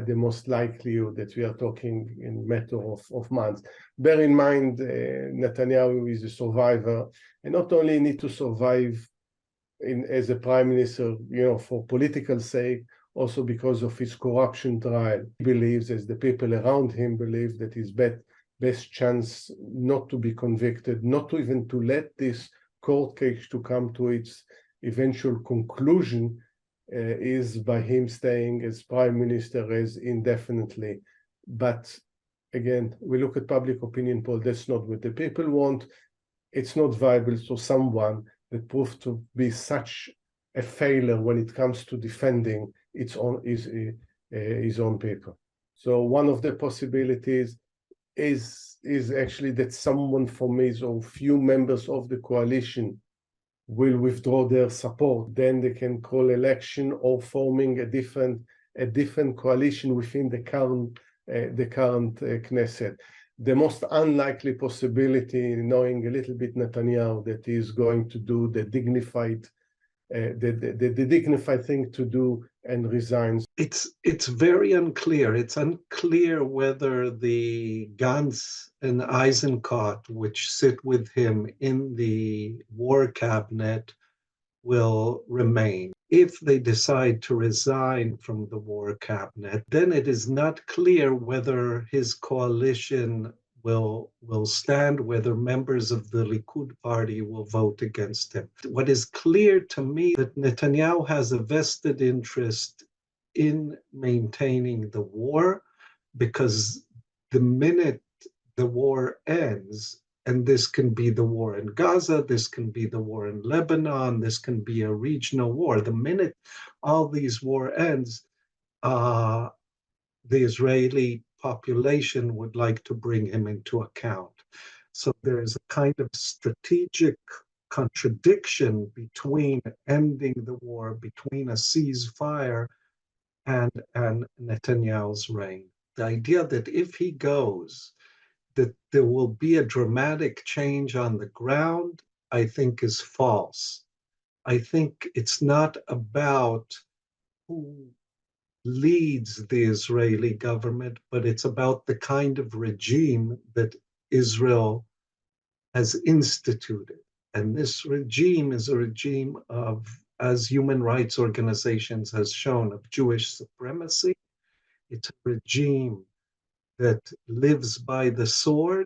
the most likelihood that we are talking in matter of months. Bear in mind, Netanyahu is a survivor, and not only need to survive as a prime minister, for political sake, also because of his corruption trial. He believes, as the people around him believe, that his best chance not to be convicted, not to even to let this court case to come to its eventual conclusion, is by him staying as prime minister as indefinitely. But again, we look at public opinion poll, that's not what the people want. It's not viable to someone that proved to be such a failure when it comes to defending his own people. So one of the possibilities is actually that someone from his or few members of the coalition will withdraw their support. Then they can call election or forming a different coalition within the current Knesset. The most unlikely possibility, knowing a little bit Netanyahu, that he is going to do the dignified thing to do and resigns. It's very unclear. It's unclear whether the Gantz and Eisenkot, which sit with him in the war cabinet, will remain. If they decide to resign from the war cabinet, then it is not clear whether his coalition will stand, whether members of the Likud party will vote against him. What is clear to me that Netanyahu has a vested interest in maintaining the war, because the minute the war ends, and this can be the war in Gaza, this can be the war in Lebanon, this can be a regional war. The minute all these war ends, the Israeli population would like to bring him into account. So there is a kind of strategic contradiction between ending the war, between a ceasefire and Netanyahu's reign. The idea that if he goes, that there will be a dramatic change on the ground, I think is false. I think it's not about who leads the Israeli government, but it's about the kind of regime that Israel has instituted. And this regime is a regime of, as human rights organizations has shown, of Jewish supremacy. It's a regime that lives by the sword.